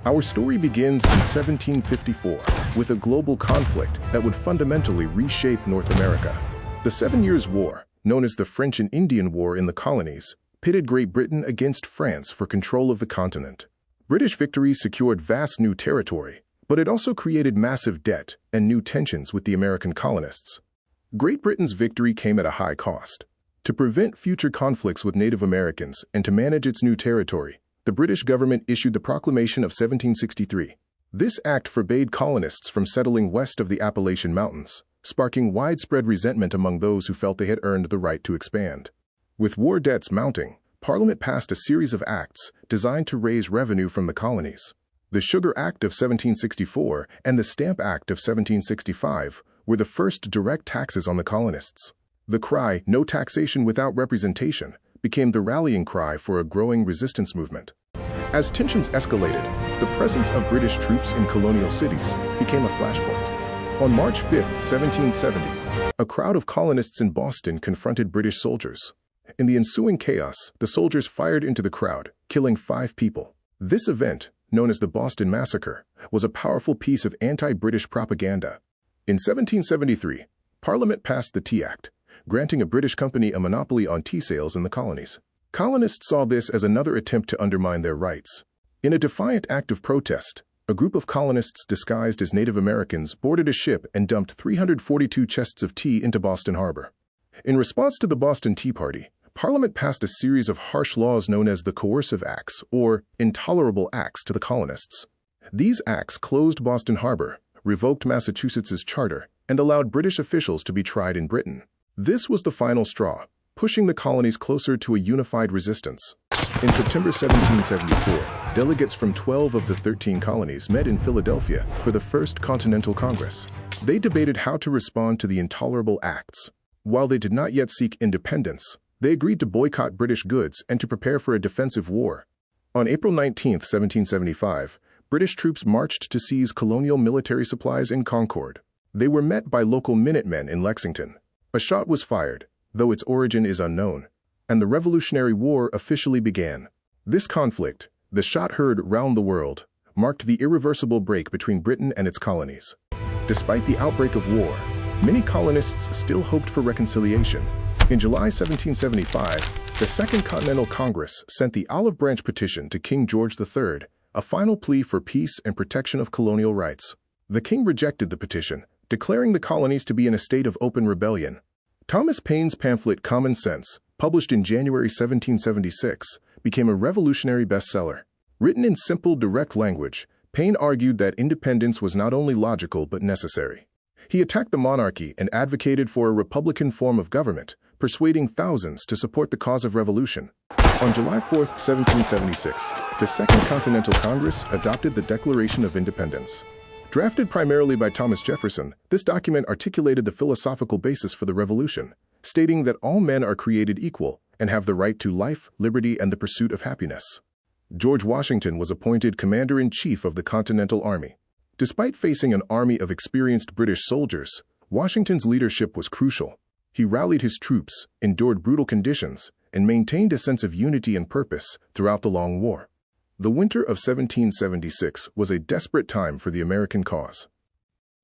Our story begins in 1754 with a global conflict that would fundamentally reshape North America. The 7 Years' War, known as the French and Indian War in the colonies, pitted Great Britain against France for control of the continent. British victory secured vast new territory, but it also created massive debt and new tensions with the American colonists. Great Britain's victory came at a high cost. To prevent future conflicts with Native Americans and to manage its new territory, the British government issued the Proclamation of 1763. This act forbade colonists from settling west of the Appalachian Mountains, sparking widespread resentment among those who felt they had earned the right to expand. With war debts mounting, Parliament passed a series of acts designed to raise revenue from the colonies. The Sugar Act of 1764 and the Stamp Act of 1765 were the first direct taxes on the colonists. The cry, "No taxation without representation," became the rallying cry for a growing resistance movement. As tensions escalated, the presence of British troops in colonial cities became a flashpoint. On March 5, 1770, a crowd of colonists in Boston confronted British soldiers. In the ensuing chaos, the soldiers fired into the crowd, killing 5 people. This event, known as the Boston Massacre, was a powerful piece of anti-British propaganda. In 1773, Parliament passed the Tea Act, granting a British company a monopoly on tea sales in the colonies. Colonists saw this as another attempt to undermine their rights. In a defiant act of protest, a group of colonists disguised as Native Americans boarded a ship and dumped 342 chests of tea into Boston Harbor. In response to the Boston Tea Party, Parliament passed a series of harsh laws known as the Coercive Acts, or Intolerable Acts, to the colonists. These acts closed Boston Harbor, revoked Massachusetts's charter, and allowed British officials to be tried in Britain. This was the final straw, pushing the colonies closer to a unified resistance. In September 1774, delegates from 12 of the 13 colonies met in Philadelphia for the First Continental Congress. They debated how to respond to the Intolerable Acts. While they did not yet seek independence, they agreed to boycott British goods and to prepare for a defensive war. On April 19, 1775, British troops marched to seize colonial military supplies in Concord. They were met by local Minutemen in Lexington. A shot was fired, though its origin is unknown, and the Revolutionary War officially began. This conflict, the shot heard round the world, marked the irreversible break between Britain and its colonies. Despite the outbreak of war, many colonists still hoped for reconciliation. In July 1775, the Second Continental Congress sent the Olive Branch Petition to King George III, a final plea for peace and protection of colonial rights. The king rejected the petition, declaring the colonies to be in a state of open rebellion. Thomas Paine's pamphlet Common Sense, published in January 1776, became a revolutionary bestseller. Written in simple, direct language, Paine argued that independence was not only logical but necessary. He attacked the monarchy and advocated for a republican form of government, persuading thousands to support the cause of revolution. On July 4, 1776, the Second Continental Congress adopted the Declaration of Independence. Drafted primarily by Thomas Jefferson, this document articulated the philosophical basis for the revolution, stating that all men are created equal and have the right to life, liberty, and the pursuit of happiness. George Washington was appointed Commander-in-Chief of the Continental Army. Despite facing an army of experienced British soldiers, Washington's leadership was crucial. He rallied his troops, endured brutal conditions, and maintained a sense of unity and purpose throughout the long war. The winter of 1776 was a desperate time for the American cause.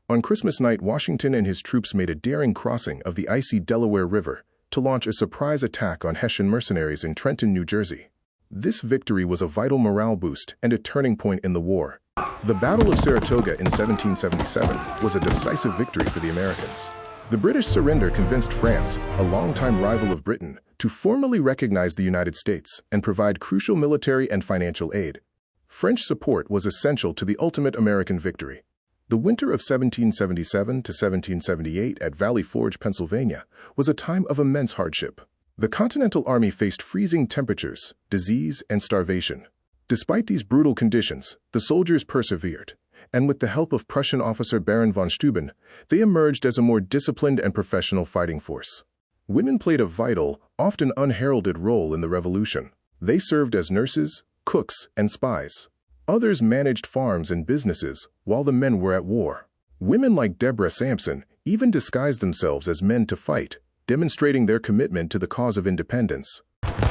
On Christmas night, Washington and his troops made a daring crossing of the icy Delaware River to launch a surprise attack on Hessian mercenaries in Trenton, New Jersey. This victory was a vital morale boost and a turning point in the war. The Battle of Saratoga in 1777 was a decisive victory for the Americans. The British surrender convinced France, a longtime rival of Britain, to formally recognize the United States and provide crucial military and financial aid. French support was essential to the ultimate American victory. The winter of 1777 to 1778 at Valley Forge, Pennsylvania, was a time of immense hardship. The Continental Army faced freezing temperatures, disease, and starvation. Despite these brutal conditions, the soldiers persevered, and with the help of Prussian officer Baron von Steuben, they emerged as a more disciplined and professional fighting force. Women played a vital, often unheralded role in the revolution. They served as nurses, cooks, and spies. Others managed farms and businesses while the men were at war. Women like Deborah Sampson even disguised themselves as men to fight, demonstrating their commitment to the cause of independence.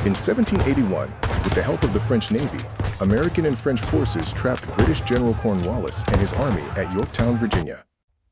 In 1781, with the help of the French Navy, American and French forces trapped British General Cornwallis and his army at Yorktown, Virginia.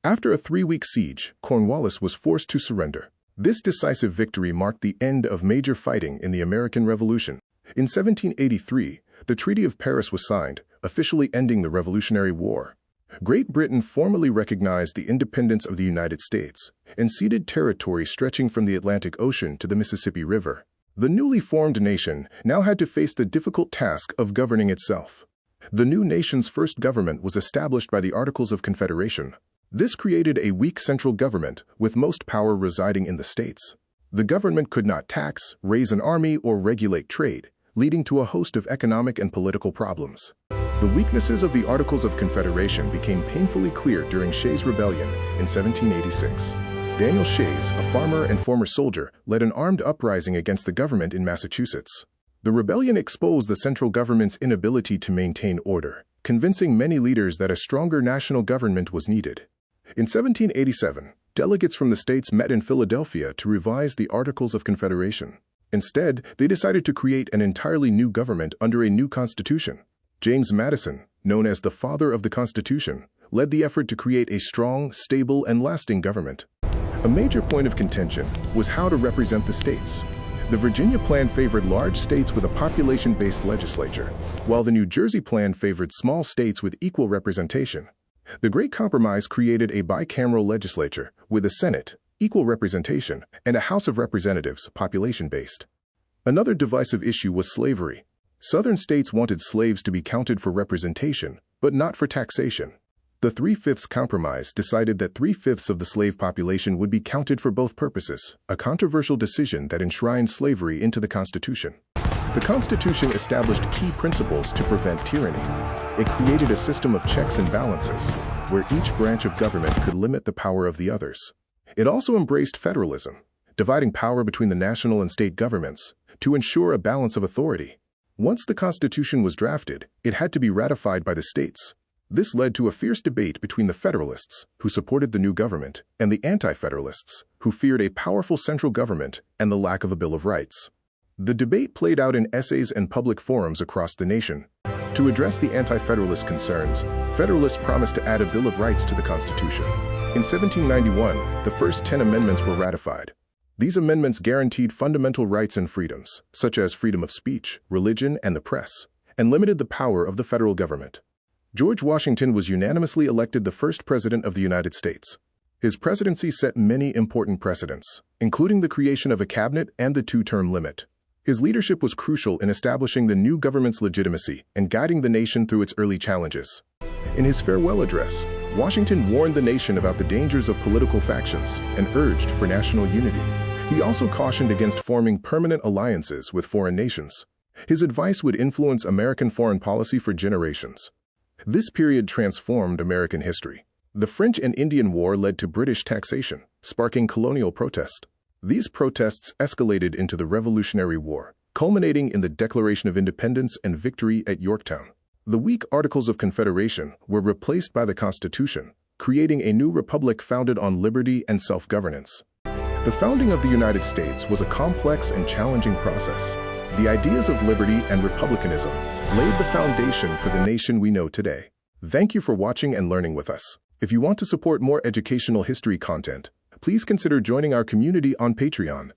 After a 3-week siege, Cornwallis was forced to surrender. This decisive victory marked the end of major fighting in the American Revolution. In 1783, the Treaty of Paris was signed, officially ending the Revolutionary War. Great Britain formally recognized the independence of the United States and ceded territory stretching from the Atlantic Ocean to the Mississippi River. The newly formed nation now had to face the difficult task of governing itself. The new nation's first government was established by the Articles of Confederation. This created a weak central government with most power residing in the states. The government could not tax, raise an army, or regulate trade, leading to a host of economic and political problems. The weaknesses of the Articles of Confederation became painfully clear during Shays' Rebellion in 1786. Daniel Shays, a farmer and former soldier, led an armed uprising against the government in Massachusetts. The rebellion exposed the central government's inability to maintain order, convincing many leaders that a stronger national government was needed. In 1787, delegates from the states met in Philadelphia to revise the Articles of Confederation. Instead, they decided to create an entirely new government under a new constitution. James Madison, known as the father of the Constitution, led the effort to create a strong, stable, and lasting government. A major point of contention was how to represent the states. The Virginia plan favored large states with a population-based legislature, while the New Jersey plan favored small states with equal representation. The Great Compromise created a bicameral legislature with a Senate, equal representation, and a House of Representatives, population-based. Another divisive issue was slavery. Southern states wanted slaves to be counted for representation, but not for taxation. The 3/5 Compromise decided that 3/5 of the slave population would be counted for both purposes, a controversial decision that enshrined slavery into the Constitution. The Constitution established key principles to prevent tyranny. It created a system of checks and balances, where each branch of government could limit the power of the others. It also embraced federalism, dividing power between the national and state governments, to ensure a balance of authority. Once the Constitution was drafted, it had to be ratified by the states. This led to a fierce debate between the Federalists, who supported the new government, and the Anti-Federalists, who feared a powerful central government and the lack of a Bill of Rights. The debate played out in essays and public forums across the nation. To address the anti-Federalist concerns, Federalists promised to add a Bill of Rights to the Constitution. In 1791, the first 10 amendments were ratified. These amendments guaranteed fundamental rights and freedoms, such as freedom of speech, religion, and the press, and limited the power of the federal government. George Washington was unanimously elected the first president of the United States. His presidency set many important precedents, including the creation of a cabinet and the 2-term limit. His leadership was crucial in establishing the new government's legitimacy and guiding the nation through its early challenges. In his farewell address, Washington warned the nation about the dangers of political factions and urged for national unity. He also cautioned against forming permanent alliances with foreign nations. His advice would influence American foreign policy for generations. This period transformed American history. The French and Indian War led to British taxation, sparking colonial protest. These protests escalated into the Revolutionary War, culminating in the Declaration of Independence and victory at Yorktown. The weak Articles of Confederation were replaced by the Constitution, creating a new republic founded on liberty and self-governance. The founding of the United States was a complex and challenging process. The ideas of liberty and republicanism laid the foundation for the nation we know today. Thank you for watching and learning with us. If you want to support more educational history content, please consider joining our community on Patreon.